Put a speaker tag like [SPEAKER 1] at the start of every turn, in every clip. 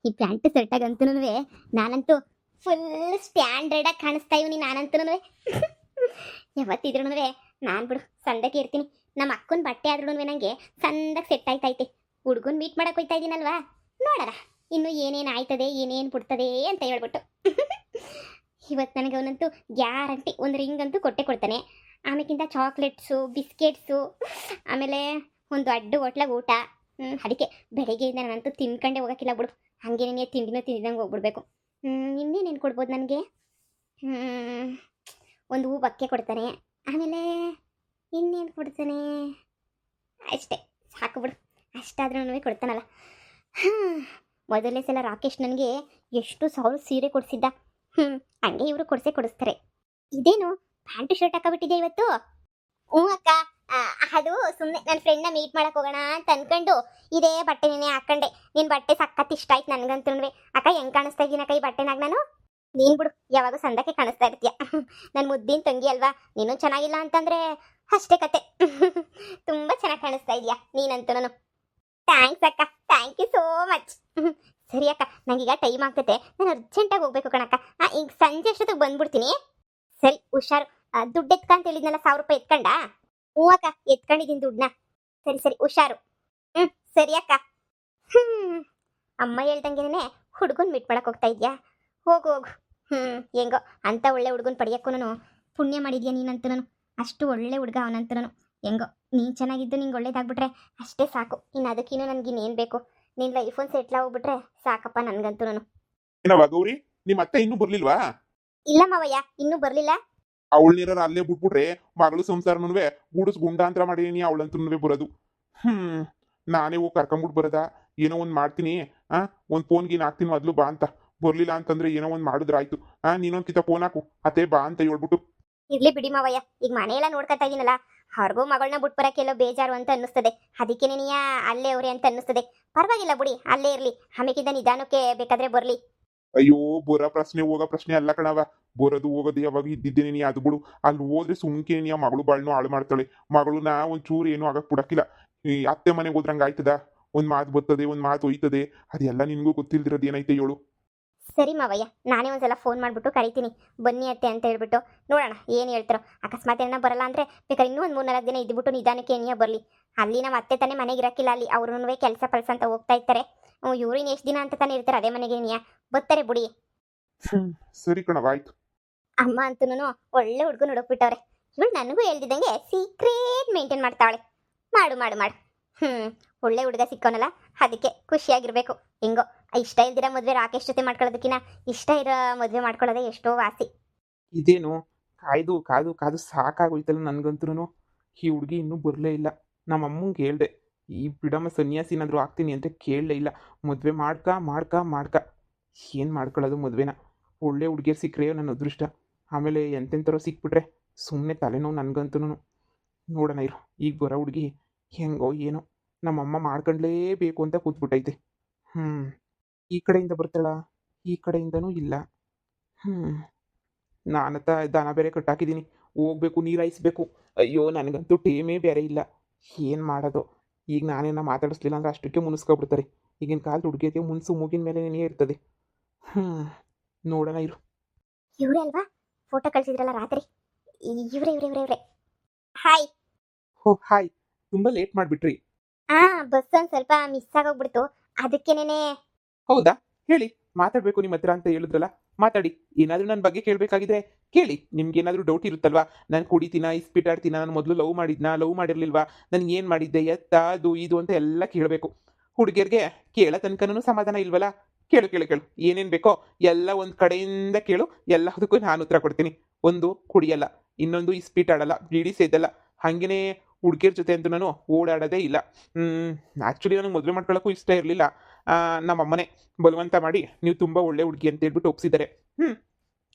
[SPEAKER 1] ಈ ಪ್ಯಾಂಟ್ ಶರ್ಟಾಗಂತೂ ನಾನಂತೂ ಫುಲ್ ಸ್ಟ್ಯಾಂಡರ್ಡಾಗಿ ಕಾಣಿಸ್ತಾ ಇವನಿ ನಾನಂತೂ ಯಾವತ್ತಿದ್ರೂ ನಾನು ಬಿಡು ಸಂದಕ್ಕೆ ಇರ್ತೀನಿ. ನಮ್ಮ ಅಕ್ಕನ ಬಟ್ಟೆ ಆದ್ರೂ ನನಗೆ ಸಂದಕ್ಕೆ ಸೆಟ್ ಆಯ್ತೈತೆ. ಹುಡುಗನ್ ಮೀಟ್ ಮಾಡಕ್ಕೆ ಹೋಯ್ತಾ ಇದ್ದೀನಲ್ವಾ, ನೋಡೋಣ ಇನ್ನು ಏನೇನು ಆಯ್ತದೆ ಏನೇನು ಬಿಡ್ತದೆ ಅಂತ ಹೇಳ್ಬಿಟ್ಟು ಇವತ್ತು ನನಗೆ ಅವನಂತೂ ಗ್ಯಾರಂಟಿ ಒಂದು ರಿಂಗ್ ಅಂತೂ ಕೊಟ್ಟೆ ಕೊಡ್ತಾನೆ. ಆಮೇಕಿಂತ ಚಾಕ್ಲೇಟ್ಸು ಬಿಸ್ಕೆಟ್ಸು ಆಮೇಲೆ ಒಂದು ಅಡ್ಡು ಹೋಟ್ಲಾಗ ಊಟ. ಅದಕ್ಕೆ ಬೆಳಗ್ಗೆಯಿಂದ ನಾನಂತೂ ತಿನ್ಕೊಂಡೆ ಹೋಗೋಕ್ಕಿಲ್ಲ ಬಿಡು, ಹಾಗೆ ನನಗೆ ತಿಂಡಿನೂ ತಿಂದಿದಂಗೆ ಹೋಗ್ಬಿಡ್ಬೇಕು. ಇನ್ನೇನೇನು ಕೊಡ್ಬೋದು ನನಗೆ? ಒಂದು ಹೂ ಬಕ್ಕೆ ಕೊಡ್ತಾನೆ, ಆಮೇಲೆ ಇನ್ನೇನು ಕೊಡ್ತಾನೆ, ಅಷ್ಟೇ ಸಾಕು ಬಿಡು. ಅಷ್ಟಾದ್ರೂ ಕೊಡ್ತಾನಲ್ಲ. ಮೊದಲನೇ ಸಲ ರಾಕೇಶ್ ನನಗೆ ಎಷ್ಟು ಸಾವಿರ ಸೀರೆ ಕೊಡಿಸಿದ್ದ. ಹಂಗೆ ಇವರು ಕೊಡಿಸ್ತಾರೆ. ಇದೇನು ಪ್ಯಾಂಟು ಶರ್ಟ್ ಹಾಕಬಿಟ್ಟಿದೆ ಇವತ್ತು? ಹ್ಞೂ ಅಕ್ಕ, ಅದು ಸುಮ್ಮನೆ ನನ್ನ ಫ್ರೆಂಡ್ನ ಮೀಟ್ ಮಾಡಕ್ಕೆ ಹೋಗೋಣ ಅಂತ ಅನ್ಕೊಂಡು ಇದೇ ಬಟ್ಟೆನೇ ಹಾಕೊಂಡೆ. ನಿನ್ನ ಬಟ್ಟೆ ಸಖತ್ ಇಷ್ಟ ಆಯ್ತು ನನಗಂತೂ. ಅಕ್ಕ ಹೆಂಗೆ ಕಾಣಿಸ್ತಾ ಇದ್ದೀನಿ ಅಕ್ಕ ಈ ಬಟ್ಟೆನಾಗ ನಾನು? ನೀನು ಬಿಡು ಯಾವಾಗ ಸಂದಕ್ಕೆ ಕಾಣಿಸ್ತಾ ಇರ್ತೀಯ. ನನ್ನ ಮುದ್ದಿನ ತಂಗಿ ಅಲ್ವಾ, ನೀನು ಚೆನ್ನಾಗಿಲ್ಲ ಅಂತಂದರೆ ಅಷ್ಟೇ ಕತೆ. ತುಂಬ ಚೆನ್ನಾಗಿ ಕಾಣಿಸ್ತಾ ಇದೆಯಾ ನೀನಂತೂ. ನಾನು ಥ್ಯಾಂಕ್ಸ್ ಅಕ್ಕ, ಥ್ಯಾಂಕ್ ಯು ಸೋ ಮಚ್. ಸರಿ ಅಕ್ಕ, ನನಗೀಗ ಟೈಮ್ ಆಗ್ತೈತೆ, ನಾನು ಅರ್ಜೆಂಟಾಗಿ ಹೋಗ್ಬೇಕು ಕಣಕ್ಕ. ಈಗ ಸಂಜೆ ಅಷ್ಟೊತ್ತಿಗೆ ಬಂದ್ಬಿಡ್ತೀನಿ. ಸರಿ ಹುಷಾರು. ದುಡ್ಡು ಎತ್ಕಂತ ಹೇಳಿದ್ನಲ್ಲ, 1000 ರೂಪಾಯಿ ಎತ್ಕೊಂಡ? ಹ್ಞೂ ಅಕ್ಕ ಎತ್ಕೊಂಡಿದ್ದೀನಿ ದುಡ್ಡನ್ನ. ಸರಿ ಹುಷಾರು. ಸರಿ ಅಕ್ಕ. ಅಮ್ಮ ಹೇಳ್ದಂಗೆನೇ ಹುಡುಗನ್ ಮೀಟ್ ಮಾಡಕ್ಕೆ ಹೋಗ್ತಾ ಇದೆಯಾ? ಹೋಗು. ಹೆಂಗೋ ಅಂತ ಒಳ್ಳೆ ಹುಡುಗನ್ ಪಡೆಯೋಕ್ಕೂ ನಾನು ಪುಣ್ಯ ಮಾಡಿದ್ಯಾ ನೀನಂತೂ. ನಾನು ಅಷ್ಟು ಒಳ್ಳೆ ಹುಡುಗ ಅವನಂತೂ. ನಾನು ಹೆಂಗೋ ನೀನು ಚೆನ್ನಾಗಿದ್ದು ನಿಂಗೆ ಒಳ್ಳೇದಾಗ್ಬಿಟ್ರೆ ಅಷ್ಟೇ ಸಾಕು. ಇನ್ನು ಅದಕ್ಕಿನ್ನೂ ನನಗಿನ್ನೇನು ಬೇಕು? ನಿನ್ನ ಲೈಫೊಂದು ಸೆಟ್ಲ್ ಆಗ್ಬಿಟ್ರೆ ಸಾಕಪ್ಪ ನನಗಂತೂ. ನಾನು
[SPEAKER 2] ಏನವ ಗೌರಿ, ನಿಮ್ಮ ಅತ್ತೆ ಇನ್ನೂ ಬರ್ಲಿಲ್ವಾ?
[SPEAKER 1] ಇಲ್ಲ ಮಾವಯ್ಯ, ಇನ್ನೂ ಬರಲಿಲ್ಲ.
[SPEAKER 2] ಅವಳನ್ನಿರ ಅಲ್ಲೇ ಬಿಟ್ಬಿಟ್ರೆ ಮಗಳು ಸಂಸಾರನೂ ಗುಡಿಸ್ ಗುಂಡಾಂತರ ಮಾಡೀನಿ, ಅವಳಂತೂ ಬರೋದು. ನಾನೇ ಹೋಗಿ ಕರ್ಕೊಂಬಿಟ್ಟು ಬರೋದಾ? ಏನೋ ಒಂದು ಮಾಡ್ತೀನಿ. ಒಂದು ಫೋನ್ಗೇನು ಹಾಕ್ತೀನಿ ಮೊದಲು ಬಾ ಅಂತ. ಬರ್ಲಿಲ್ಲ ಅಂತಂದ್ರೆ ಏನೋ ಒಂದು ಮಾಡಿದ್ರಾಯ್ತು. ನೀನೊಂದು ಕಿತ ಫೋನ್ ಹಾಕು ಅತ್ತೆ ಬಾ ಅಂತ ಹೇಳ್ಬಿಟ್ಟು.
[SPEAKER 1] ಇರ್ಲಿ ಬಿಡಿ ಮಾವಯ್ಯ, ಈಗ ಮನೆಯೆಲ್ಲ ನೋಡ್ಕೊತಾ ಇದೀನಲ್ಲ, ಅವ್ರಿಗೂ ಮಗಳನ್ನ ಬಿಟ್ಬರಕ್ಕೆಲ್ಲೋ ಬೇಜಾರು ಅಂತ ಅನ್ನಿಸ್ತದೆ. ಅದಕ್ಕೆ ನೀನಿಯ ಅಲ್ಲೇ ಅವ್ರೆ ಅಂತ ಅನ್ನಿಸ್ತದೆ. ಪರವಾಗಿಲ್ಲ ಬಿಡಿ, ಅಲ್ಲೇ ಇರಲಿ. ಆಮೇಕಿಂದ ನಿಧಾನಕ್ಕೆ ಬೇಕಾದ್ರೆ ಬರಲಿ.
[SPEAKER 2] ಅಯ್ಯೋ ಬರೋ ಪ್ರಶ್ನೆ ಹೋಗೋ ಪ್ರಶ್ನೆ ಅಲ್ಲ ಕಣವ. ಬರೋದು ಹೋಗೋದು ಯಾವಾಗ ಇದ್ದಿದ್ದೇನೆ ನೀ ಅದು ಬಿಡು. ಅಲ್ಲಿ ಹೋದ್ರೆ ಸುಮ್ಕೆ ನೀ ಮಗಳು ಬಾಳ್ನು ಹಾಳು ಮಾಡ್ತಾಳೆ. ಮಗಳನ್ನ ಒಂಚೂರು ಏನು ಆಗಕ್ಕೆ ಬಿಡಕ್ಕಿಲ್ಲ. ಈ ಅತ್ತೆ ಮನೆಗೆ ಹೋದ್ರಂಗೆ ಆಯ್ತದ? ಒಂದು ಮಾತು ಬರ್ತದೆ, ಒಂದು ಮಾತು ಹೋಯ್ತದೆ. ಅದೆಲ್ಲ ನಿನಗೂ ಗೊತ್ತಿಲ್ದಿರೋದು ಏನೈತೆ ಹೇಳು.
[SPEAKER 1] ಸರಿ ಮಾವಯ್ಯ, ನಾನೇ ಒಂದ್ಸಲ ಫೋನ್ ಮಾಡಿಬಿಟ್ಟು ಕರಿತೀನಿ, ಬನ್ನಿ ಅತ್ತೆ ಅಂತ ಹೇಳ್ಬಿಟ್ಟು. ನೋಡೋಣ ಏನು ಹೇಳ್ತಾರೋ. ಅಕಸ್ಮಾತ್ ಏನ ಬರಲ್ಲ ಅಂದರೆ ಬೇಕಾದ್ರೆ ಇನ್ನೂ ಒಂದು 3-4 ದಿನ ಇದ್ಬಿಟ್ಟು ನಿಧಾನಕ್ಕೆ ಏನಿಯ ಬರಲಿ. ಅಲ್ಲಿ ನಮ್ಮ ಅತ್ತೆ ತಾನೇ ಮನೆಗೆ ಇರಕ್ಕಿಲ್ಲ, ಅಲ್ಲಿ ಅವ್ರೂ ಕೆಲಸ ಪಲ್ಸ ಅಂತ ಹೋಗ್ತಾ ಇರ್ತಾರೆ. ಇವ್ರಿನ ಎಷ್ಟು ದಿನ ಅಂತ ತಾನೇ ಇರ್ತಾರೆ ಅದೇ ಮನೆಗೆ ಏನಿಯ ಬರ್ತಾರೆ ಬಿಡಿ.
[SPEAKER 2] ಸರಿ ಕಣವ, ಆಯ್ತು.
[SPEAKER 1] ಅಮ್ಮ ಅಂತೂ ಒಳ್ಳೆ ಹುಡುಗನ ಹುಡುಕ್ಬಿಟ್ಟವ್ರೆ. ಇವಳು ನನಗೂ ಹೇಳ್ದಿದ್ದಂಗೆ ಸೀಕ್ರೆಟ್ ಮೇಂಟೈನ್ ಮಾಡ್ತಾವಳೆ. ಮಾಡು ಮಾಡು ಮಾಡು. ಒಳ್ಳೆ ಹುಡುಗ ಸಿಕ್ಕೋನಲ್ಲ, ಅದಕ್ಕೆ ಖುಷಿಯಾಗಿರ್ಬೇಕು. ಹೆಂಗೋ ಇಷ್ಟ ಇಲ್ದಿರ ಮದುವೆ ರಾಕೇಶ್ ಜೊತೆ ಮಾಡ್ಕೊಳ್ಳೋದಕ್ಕಿಂತ ಇಷ್ಟ ಇರೋ ಮದುವೆ ಮಾಡ್ಕೊಳ್ಳೋದೇ ಎಷ್ಟೋ ವಾಸಿ.
[SPEAKER 3] ಇದೇನು ಕಾಯ್ದು ಕಾದು ಕಾದು ಸಾಕಾಗೋಯ್ತಲ್ಲ ನನಗಂತೂ. ಈ ಹುಡುಗಿ ಇನ್ನೂ ಬರಲೇ ಇಲ್ಲ. ನಮ್ಮ ಅಮ್ಮಂಗೆ ಹೇಳ್ದೆ, ಈ ಬಿಡಮ್ಮ ಸನ್ಯಾಸಿನಾದರೂ ಆಗ್ತೀನಿ ಅಂತ ಕೇಳಲೇ ಇಲ್ಲ. ಮದುವೆ ಮಾಡ್ಕ ಏನು ಮಾಡ್ಕೊಳ್ಳೋದು ಮದುವೆನ? ಒಳ್ಳೆ ಹುಡುಗಿಯರು ಸಿಕ್ಕರೆ ನನ್ನ ಅದೃಷ್ಟ. ಆಮೇಲೆ ಎಂತೆಂಥರೋ ಸಿಕ್ಬಿಟ್ರೆ ಸುಮ್ಮನೆ ತಲೆನೋವು ನನಗಂತೂ. ನೋಡೋಣ ಇರು, ಈಗ ಬರೋ ಹುಡುಗಿ ಹೆಂಗೋ ಏನೋ ನಮ್ಮಮ್ಮ ಮಾಡ್ಕೊಂಡ್ಲೇಬೇಕು ಅಂತ ಕೂತ್ಬಿಟ್ಟೈತೆ. ಈ ಕಡೆಯಿಂದ ಬರ್ತಾಳ, ಈ ಕಡೆಯಿಂದನೂ ಇಲ್ಲ. ನಾನತ್ತ ದನ ಬೇರೆ ಕಟ್ಟಾಕಿದ್ದೀನಿ, ಹೋಗ್ಬೇಕು ನೀರು ಹಾಯಿಸ್ಬೇಕು. ಅಯ್ಯೋ ನನಗಂತೂ ಟೇಮೇ ಬೇರೆ ಇಲ್ಲ. ಏನು ಮಾಡೋದು? ಈಗ ನಾನೇನ ಮಾತಾಡಿಸ್ಲಿಲ್ಲ ಅಂದ್ರೆ ಅಷ್ಟಕ್ಕೆ ಮುನಿಸ್ಕೊಬಿಡ್ತಾರೆ. ಈಗಿನ ಕಾಲದ ಹುಡುಗಿಯರಿಗೆ ಮುನ್ಸು ಮೂಗಿನ ಮೇಲೆ ಏನೇ ಇರ್ತದೆ. ನೋಡೋಣ ಇರು.
[SPEAKER 1] ಇವರೇ ಅಲ್ವಾ ಫೋಟೋ ಕಳಿಸಿದ್ರಲ್ಲ ರಾತ್ರಿ? ಇವರೇ. ಹಾಯ್.
[SPEAKER 3] ಓ ಹಾಯ್, ತುಂಬ ಲೇಟ್ ಮಾಡಿಬಿಟ್ರಿ.
[SPEAKER 1] ಬಸ್ ಒಂದು ಸ್ವಲ್ಪ ಮಿಸ್ ಆಗೋಗ್ಬಿಡ್ತು, ಅದಕ್ಕೇನೆ.
[SPEAKER 3] ಹೌದಾ? ಹೇಳಿ, ಮಾತಾಡಬೇಕು ನಿಮ್ಮ ಹತ್ರ ಅಂತ ಹೇಳಿದ್ರಲ್ಲ, ಮಾತಾಡಿ. ಏನಾದರೂ ನನ್ನ ಬಗ್ಗೆ ಕೇಳಬೇಕಾಗಿದ್ರೆ ಕೇಳಿ. ನಿಮ್ಗೇನಾದರೂ ಡೌಟ್ ಇರುತ್ತಲ್ವಾ? ನಾನು ಕುಡಿತೀನ, ಇಸ್ಪಿಟಾಡ್ತೀನ, ನಾನು ಮೊದಲು ಲವ್ ಮಾಡಿರಲಿಲ್ವಾ, ನನಗೆ ಏನು ಮಾಡಿದ್ದೆ, ಎತ್ತ ಅದು ಇದು ಅಂತ ಎಲ್ಲ ಕೇಳಬೇಕು. ಹುಡುಗಿಯರಿಗೆ ಕೇಳೋ ತನಕನೂ ಸಮಾಧಾನ ಇಲ್ವಲ್ಲ? ಕೇಳು ಏನೇನು ಬೇಕೋ ಎಲ್ಲ ಒಂದು ಕಡೆಯಿಂದ ಕೇಳು, ಎಲ್ಲದಕ್ಕೂ ನಾನು ಉತ್ತರ ಕೊಡ್ತೀನಿ. ಒಂದು ಕುಡಿಯಲ್ಲ, ಇನ್ನೊಂದು ಇಸ್ಪಿಟಾಡಲ್ಲ, ಬೀಡಿ ಸೇದಲ್ಲ. ಹಾಗೆಯೇ ಹುಡುಗಿಯರ ಜೊತೆ ಅಂತೂ ನಾನು ಓಡಾಡೋದೇ ಇಲ್ಲ. ಆ್ಯಕ್ಚುಲಿ ನನಗೆ ಮದುವೆ ಮಾಡ್ಕೊಳ್ಳೋಕ್ಕೂ ಇಷ್ಟ ಇರಲಿಲ್ಲ. ನಮ್ಮಮ್ಮನೇ ಬಲವಂತ ಮಾಡಿ ನೀವು ತುಂಬ ಒಳ್ಳೆ ಹುಡುಗಿ ಅಂತ ಹೇಳ್ಬಿಟ್ಟು ಒಪ್ಸಿದ್ದಾರೆ.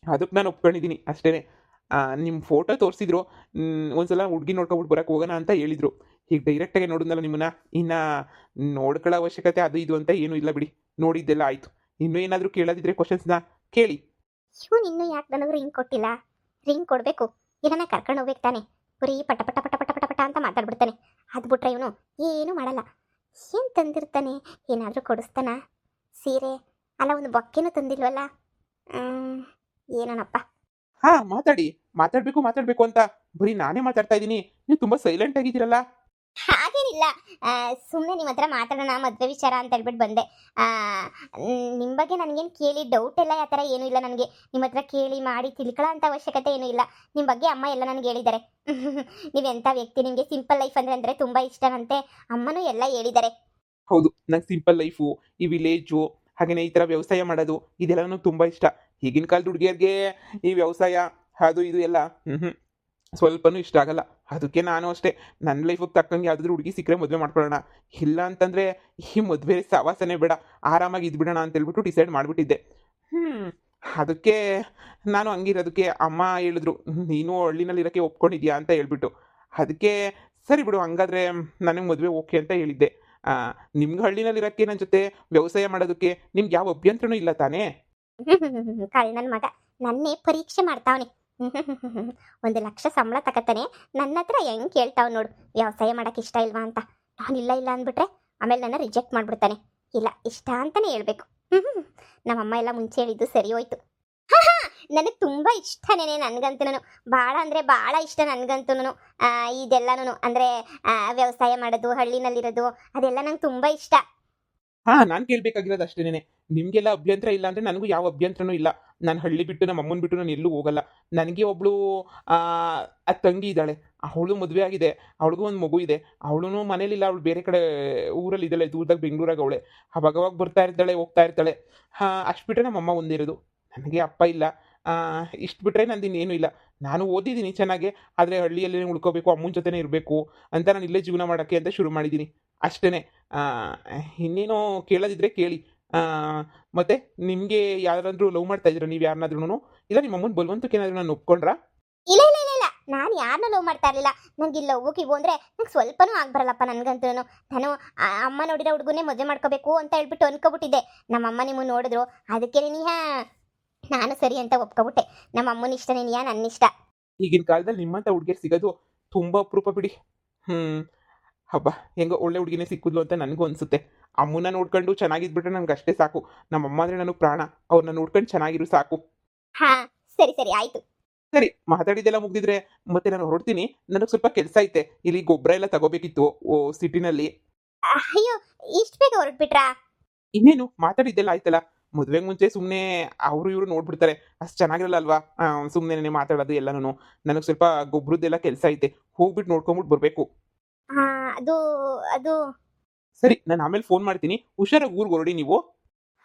[SPEAKER 3] ಅದಕ್ಕೆ ನಾನು ಒಪ್ಕೊಂಡಿದ್ದೀನಿ ಅಷ್ಟೇ. ನಿಮ್ಮ ಫೋಟೋ ತೋರಿಸಿದ್ರು, ಒಂದ್ಸಲ ಹುಡುಗಿ ನೋಡ್ಕೊಬಿಟ್ಟು ಬರೋಕ್ಕೆ ಹೋಗೋಣ ಅಂತ ಹೇಳಿದರು. ಈಗ ಡೈರೆಕ್ಟಾಗಿ ನೋಡಿದ್ನಲ್ಲ ನಿಮ್ಮನ್ನ, ಇನ್ನು ನೋಡ್ಕೊಳ್ಳೋ ಅವಶ್ಯಕತೆ ಅದು ಇದು ಅಂತ ಏನೂ ಇಲ್ಲ ಬಿಡಿ. ನೋಡಿದ್ದೆಲ್ಲ ಆಯಿತು. ಇನ್ನೂ ಏನಾದರೂ ಕೇಳೋದಿದ್ರೆ ಕ್ವಶನ್ಸ್ನ ಕೇಳಿ.
[SPEAKER 1] ಇವನು ಇನ್ನೂ ಯಾಕೆ ನನಗೆ ರಿಂಗ್ ಕೊಟ್ಟಿಲ್ಲ? ರಿಂಗ್ ಕೊಡಬೇಕು, ಇದನ್ನ ಕರ್ಕೊಂಡು ಹೋಗ್ಬೇಕು ತಾನೆ. ಬರೀ ಪಟ ಪಟ ಪಟ ಪಟ ಪಟ ಪಟ ಅಂತ ಮಾತಾಡ್ಬಿಡ್ತಾನೆ. ಅದು ಬಿಟ್ರೆ ಇವನು ಏನೂ ಮಾಡಲ್ಲ. ಏನು ತಂದಿರ್ತಾನೆ? ಏನಾದರೂ ಕೊಡಿಸ್ತಾನ? ಸೀರೆ, ಅಲ್ಲ ಒಂದು ಬೊಕ್ಕೆನೂ ತಂದಿಲ್ವಲ್ಲ. ಏನೋನಪ್ಪ.
[SPEAKER 3] ಹಾ ಮಾತಾಡ್ಬೇಕು ಅಂತ ಬರೀ ನಾನೇ ಮಾತಾಡ್ತಾ ಇದ್ದೀನಿ. ನೀವು ತುಂಬಾ ಸೈಲೆಂಟ್ ಆಗಿದ್ದೀರಲ್ಲ.
[SPEAKER 1] ಹಾಗೇನಿಲ್ಲ, ಸುಮ್ಮನೆ ನಿಮ್ಮ ಹತ್ರ ಮಾತಾಡೋಣ ಮದುವೆ ವಿಚಾರ ಅಂತ ಹೇಳ್ಬಿಟ್ಟು ಬಂದೆ. ನಿಮ್ಮ ಬಗ್ಗೆ ನನಗೇನು ಕೇಳಿ ಡೌಟ್ ಎಲ್ಲ ಆ ಥರ ಏನೂ ಇಲ್ಲ. ನನಗೆ ನಿಮ್ಮ ಹತ್ರ ಕೇಳಿ ಮಾಡಿ ತಿಳ್ಕೊಳ್ಳೋ ಅಂಥ ಅವಶ್ಯಕತೆ ಏನೂ ಇಲ್ಲ. ನಿಮ್ಮ ಬಗ್ಗೆ ಅಮ್ಮ ಎಲ್ಲ ನನಗೆ ಹೇಳಿದ್ದಾರೆ. ನೀವೆಂಥ ವ್ಯಕ್ತಿ, ನಿಮಗೆ ಸಿಂಪಲ್ ಲೈಫ್ ಅಂದರೆ ತುಂಬ ಇಷ್ಟನಂತೆ, ಅಮ್ಮನೂ ಎಲ್ಲ ಹೇಳಿದ್ದಾರೆ.
[SPEAKER 3] ಹೌದು, ನಂಗೆ ಸಿಂಪಲ್ ಲೈಫು, ಈ ವಿಲೇಜು, ಹಾಗೇನೆ ಈ ಥರ ವ್ಯವಸಾಯ ಮಾಡೋದು ಇದೆಲ್ಲ ನನಗೆ ತುಂಬ ಇಷ್ಟ. ಈಗಿನ ಕಾಲದ ಹುಡುಗಿಯರಿಗೆ ಈ ವ್ಯವಸಾಯ ಅದು ಇದು ಎಲ್ಲ ಸ್ವಲ್ಪನೂ ಇಷ್ಟ ಆಗಲ್ಲ. ಅದಕ್ಕೆ ನಾನು ಅಷ್ಟೇ ನನ್ನ ಲೈಫಿಗೆ ತಕ್ಕಂಗೆ ಯಾವುದಾದ್ರೂ ಹುಡುಗಿ ಸಿಕ್ಕರೆ ಮದುವೆ ಮಾಡ್ಕೊಳ್ಳೋಣ, ಇಲ್ಲ ಅಂತಂದರೆ ಈ ಮದುವೆ ಸವಾಸನೆ ಬೇಡ, ಆರಾಮಾಗಿ ಇದ್ಬಿಡೋಣ ಅಂತ ಹೇಳ್ಬಿಟ್ಟು ಡಿಸೈಡ್ ಮಾಡಿಬಿಟ್ಟಿದ್ದೆ. ಅದಕ್ಕೆ ನಾನು ಹಂಗಿರೋದಕ್ಕೆ ಅಮ್ಮ ಹೇಳಿದ್ರು, ನೀನು ಹಳ್ಳಿನಲ್ಲಿರೋಕ್ಕೆ ಒಪ್ಕೊಂಡಿದ್ಯಾ ಅಂತ ಹೇಳ್ಬಿಟ್ಟು. ಅದಕ್ಕೆ ಸರಿ ಬಿಡು, ಹಂಗಾದ್ರೆ ನನಗೆ ಮದುವೆ ಓಕೆ ಅಂತ ಹೇಳಿದ್ದೆ. ನಿಮ್ಗೆ ಹಳ್ಳಿನಲ್ಲಿರೋಕ್ಕೆ ನನ್ನ ಜೊತೆ ವ್ಯವಸಾಯ ಮಾಡೋದಕ್ಕೆ ನಿಮ್ಗೆ ಯಾವ ಅಭ್ಯಂತರನೂ ಇಲ್ಲ ತಾನೇ?
[SPEAKER 1] ಕಳ್ ನನ್ನ ಮಗ ನನ್ನೇ ಪರೀಕ್ಷೆ ಮಾಡ್ತಾವನೆ. 1,00,000 ಸಂಬಳ ತಗತಾನೆ, ನನ್ನ ಹತ್ರ ಹೆಂಗೆ ಕೇಳ್ತಾವ್ ನೋಡು, ವ್ಯವಸಾಯ ಮಾಡೋಕೆ ಇಷ್ಟ ಇಲ್ವಾ ಅಂತ. ನಾನು ಇಲ್ಲ ಅಂದ್ಬಿಟ್ರೆ ಆಮೇಲೆ ನನ್ನ ರಿಜೆಕ್ಟ್ ಮಾಡಿಬಿಡ್ತಾನೆ. ಇಲ್ಲ, ಇಷ್ಟ ಅಂತಲೇ ಹೇಳ್ಬೇಕು. ನಮ್ಮಮ್ಮ ಎಲ್ಲ ಮುಂಚೆ ಹೇಳಿದ್ದು ಸರಿ ಹೋಯ್ತು. ನನಗೆ ತುಂಬ ಇಷ್ಟನೇ, ನನಗಂತೂ ಭಾಳ ಅಂದರೆ ಭಾಳ ಇಷ್ಟ. ನನಗಂತೂ ಇದೆಲ್ಲನೂ ಅಂದರೆ ವ್ಯವಸಾಯ ಮಾಡೋದು, ಹಳ್ಳಿನಲ್ಲಿರೋದು ಅದೆಲ್ಲ ನಂಗೆ ತುಂಬ ಇಷ್ಟ.
[SPEAKER 3] ನಾನು ಕೇಳಬೇಕಾಗಿರೋದು ಅಷ್ಟೇನೆ. ನಿಮಗೆಲ್ಲ ಅಭ್ಯಂತರ ಇಲ್ಲ ಅಂದರೆ ನನಗೂ ಯಾವ ಅಭ್ಯಂತರನೂ ಇಲ್ಲ. ನಾನು ಹಳ್ಳಿ ಬಿಟ್ಟು ನಮ್ಮ ಅಮ್ಮನ ಬಿಟ್ಟು ನಾನು ಎಲ್ಲೂ ಹೋಗಲ್ಲ. ನನಗೆ ಒಬ್ಬಳು ತಂಗಿ ಇದ್ದಾಳೆ, ಅವಳು ಮದುವೆ ಆಗಿದೆ, ಅವಳಿಗೂ ಒಂದು ಮಗು ಇದೆ. ಅವಳು ಮನೇಲಿಲ್ಲ, ಅವಳು ಬೇರೆ ಕಡೆ ಊರಲ್ಲಿ ಇದ್ದಾಳೆ, ದೂರದಾಗ ಬೆಂಗಳೂರಾಗ ಅವಳೆ. ಅವಾಗವಾಗ ಬರ್ತಾ ಇರ್ತಾಳೆ, ಹೋಗ್ತಾ ಇರ್ತಾಳೆ. ಅಷ್ಟು ಬಿಟ್ಟರೆ ನಮ್ಮ ಅಮ್ಮ ಒಂದಿರೋದು, ನನಗೆ ಅಪ್ಪ ಇಲ್ಲ. ಇಷ್ಟು ಬಿಟ್ಟರೆ ನಂದು ಇನ್ನೇನು ಇಲ್ಲ. ನಾನು ಓದಿದ್ದೀನಿ ಚೆನ್ನಾಗೆ, ಆದರೆ ಹಳ್ಳಿಯಲ್ಲೇ ಉಳ್ಕೋಬೇಕು, ಅಮ್ಮನ ಜೊತೆನೇ ಇರಬೇಕು ಅಂತ ನಾನು ಇಲ್ಲೇ ಜೀವನ ಮಾಡೋಕ್ಕೆ ಅಂತ ಶುರು ಮಾಡಿದ್ದೀನಿ ಅಷ್ಟೇ. ಇನ್ನೇನೋ ಕೇಳೋದಿದ್ರೆ ಕೇಳಿ. ಮತ್ತು ನಿಮಗೆ ಯಾರಾದರೂ ಲವ್ ಮಾಡ್ತಾ ಇದ್ದೀರಾ ನೀವು ಯಾರನ್ನಾದ್ರೂ? ಇಲ್ಲ ನಿಮ್ಮ ಅಮ್ಮನ ಬಲವಂತಕ್ಕೆ ಏನಾದರೂ ನಾನು ಒಪ್ಕೊಂಡ್ರಾ?
[SPEAKER 1] ಇಲ್ಲ ಇಲ್ಲ ಇಲ್ಲ ಇಲ್ಲ, ನಾನು ಯಾರನ್ನೂ ಲವ್ ಮಾಡ್ತಾ ಇರಲಿಲ್ಲ. ನನಗೆ ಇಲ್ಲ ಲವ್ ಕಿವು ಅಂದರೆ ನಂಗೆ ಸ್ವಲ್ಪನೂ ಆಗ್ಬರಲ್ಲಪ್ಪ. ನನಗಂತೂ ನಾನು ಅಮ್ಮ ನೋಡಿರೋ ಹುಡುಗನೇ ಮದುವೆ ಮಾಡ್ಕೋಬೇಕು ಅಂತ ಹೇಳ್ಬಿಟ್ಟು ಅನ್ಕೊಬಿಟ್ಟಿದ್ದೆ. ನಮ್ಮಮ್ಮ ನಿಮ್ಮನ್ನು ನೋಡಿದ್ರು, ಅದಕ್ಕೆ ನಾನು ಸರಿ ಅಂತ ಒಪ್ಕೊಬಿಟ್ಟೆ. ನಮ್ಮ ಅಮ್ಮನ ಇಷ್ಟನೇ ನನ್ನ ಇಷ್ಟ.
[SPEAKER 3] ಈಗಿನ ಕಾಲದಲ್ಲಿ ನಿಮ್ಮಂಥ ಹುಡುಗಿಯರು ಸಿಗೋದು ತುಂಬ ಅಪರೂಪ ಬಿಡಿ. ಹಬ್ಬ, ಹೆಂಗೋ ಒಳ್ಳೆ ಹುಡುಗಿನೇ ಸಿಕ್ಕಿದ್ಲು ಅಂತ ನನಗೂ ಅನಿಸುತ್ತೆ. ಅಮ್ಮನ ನೋಡ್ಕೊಂಡು ಚೆನ್ನಾಗಿದ್ಬಿಟ್ರೆ ನನಗೆ ಅಷ್ಟೇ ಸಾಕು. ನಮ್ಮಮ್ಮ ಅಂದರೆ ನನಗೆ ಪ್ರಾಣ, ಅವ್ರನ್ನ ನೋಡ್ಕೊಂಡು ಚೆನ್ನಾಗಿರು ಸಾಕು.
[SPEAKER 1] ಹಾಂ, ಸರಿ ಸರಿ ಆಯಿತು.
[SPEAKER 3] ಸರಿ, ಮಾತಾಡಿದ್ದೆಲ್ಲ ಮುಗಿದಿದ್ರೆ ಮತ್ತೆ ನಾನು ಹೊರಡ್ತೀನಿ. ನನಗೆ ಸ್ವಲ್ಪ ಕೆಲಸ ಐತೆ, ಇಲ್ಲಿ ಗೊಬ್ಬರ ಎಲ್ಲ ತಗೋಬೇಕಿತ್ತು ಸಿಟಿನಲ್ಲಿ.
[SPEAKER 1] ಅಯ್ಯೋ, ಇಷ್ಟು ಬೇಗ ಹೊರಟ್ಬಿಟ್ರಾ?
[SPEAKER 3] ಇನ್ನೇನು ಮಾತಾಡಿದ್ದೆಲ್ಲ ಆಯ್ತಲ್ಲ. ಮದುವೆಗೆ ಮುಂಚೆ ಸುಮ್ಮನೆ ಅವರು ಇವರು ನೋಡ್ಬಿಡ್ತಾರೆ, ಅಷ್ಟು ಚೆನ್ನಾಗಿರಲ್ಲ ಅಲ್ವಾ? ಸುಮ್ಮನೆ ಮಾತಾಡೋದು ಎಲ್ಲನೂ. ನನಗೆ ಸ್ವಲ್ಪ ಗೊಬ್ಬರದ್ದೆಲ್ಲ ಕೆಲಸ ಐತೆ, ಹೋಗ್ಬಿಟ್ಟು ನೋಡ್ಕೊಂಬಿಟ್ಟು ಬರಬೇಕು.
[SPEAKER 1] ಅದು ಅದು
[SPEAKER 3] ಸರಿ, ನಾನು ಆಮೇಲೆ ಫೋನ್ ಮಾಡ್ತೀನಿ. ಹುಷಾರಾಗಿ ಊರಿಗೆ ಹೊರಡಿ ನೀವು.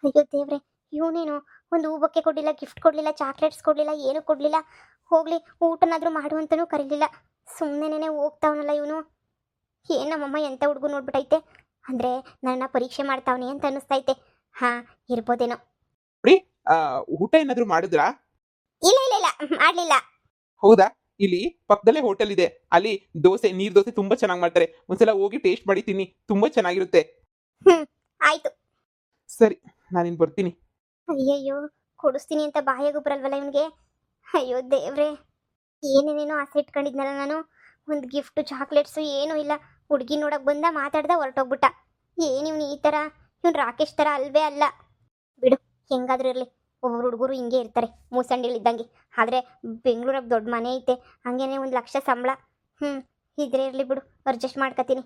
[SPEAKER 1] ಅಯ್ಯೋ ದೇವ್ರೆ, ಇವನೇನು ಒಂದು ಹೂ ಬೊಕ್ಕೆ ಕೊಡಲಿಲ್ಲ, ಗಿಫ್ಟ್ ಕೊಡಲಿಲ್ಲ, ಚಾಕ್ಲೇಟ್ಸ್ ಕೊಡಲಿಲ್ಲ, ಏನೂ ಕೊಡಲಿಲ್ಲ. ಹೋಗಲಿ, ಊಟನಾದರೂ ಮಾಡುವಂತನೂ ಕರೀಲಿಲ್ಲ. ಸುಮ್ಮನೆ ಹೋಗ್ತಾವನಲ್ಲ ಇವನು. ಏನು ನಮ್ಮಮ್ಮ ಎಂಥ ಹುಡುಗ ನೋಡ್ಬಿಟ್ಟೈತೆ ಅಂದರೆ ನನ್ನ ಪರೀಕ್ಷೆ ಮಾಡ್ತಾವನೆ ಅಂತ ಅನ್ನಿಸ್ತೈತೆ. ಹಾಂ, ಇರ್ಬೋದೇನೋ.
[SPEAKER 3] ನೋಡಿ, ಊಟ ಏನಾದರೂ ಮಾಡಿದ್ರಾ?
[SPEAKER 1] ಇಲ್ಲ ಇಲ್ಲ ಇಲ್ಲ, ಮಾಡಲಿಲ್ಲ.
[SPEAKER 3] ಹೌದಾ? ಇಲ್ಲಿ ಪಕ್ಕದಲ್ಲೇ ಹೋಟೆಲ್ ಇದೆ, ಅಲ್ಲಿ ದೋಸೆ, ನೀರು ದೋಸೆ ತುಂಬ ಚೆನ್ನಾಗಿ ಮಾಡ್ತಾರೆ. ಒಂದ್ಸಲ ಹೋಗಿ ಟೇಸ್ಟ್ ಮಾಡಿ ತಿನ್ನಿ, ತುಂಬ ಚೆನ್ನಾಗಿರುತ್ತೆ.
[SPEAKER 1] ಆಯಿತು.
[SPEAKER 3] ಸರಿ, ನಾನಿನ್ನು ಬರ್ತೀನಿ.
[SPEAKER 1] ಅಯ್ಯಯ್ಯೋ, ಕೊಡಿಸ್ತೀನಿ ಅಂತ ಬಾಯಾಗೂ ಬರಲ್ವಲ್ಲ ಇವನಿಗೆ. ಅಯ್ಯೋ ದೇವ್ರೆ, ಏನೇನೇನೋ ಆಸೆ ಇಟ್ಕೊಂಡಿದ್ನಲ್ಲ ನಾನು. ಒಂದು ಗಿಫ್ಟು, ಚಾಕ್ಲೇಟ್ಸು ಏನೂ ಇಲ್ಲ. ಹುಡುಗಿ ನೋಡಕ್ಕೆ ಬಂದ, ಮಾತಾಡ್ದ, ಹೊರಟೋಗ್ಬಿಟ್ಟ. ಏನು ಇವನು ಈ ಥರ? ಇವನು ರಾಕೇಶ್ ಥರ ಅಲ್ವೇ ಅಲ್ಲ. ಬಿಡು, ಹೆಂಗಾದ್ರೂ ಇರಲಿ. ಒಬ್ಬರು ಹುಡುಗರು ಹಿಂಗೆ ಇರ್ತಾರೆ, ಮೂಸಂಡಿಗಳಿದ್ದಂಗೆ. ಆದರೆ ಬೆಂಗಳೂರಾಗ ದೊಡ್ಡ ಮನೆ ಐತೆ, ಹಂಗೇನೆ 1,00,000 ಸಂಬಳ. ಇದ್ರೆ ಇರಲಿ ಬಿಡು, ಅಡ್ಜಸ್ಟ್ ಮಾಡ್ಕೊತೀನಿ.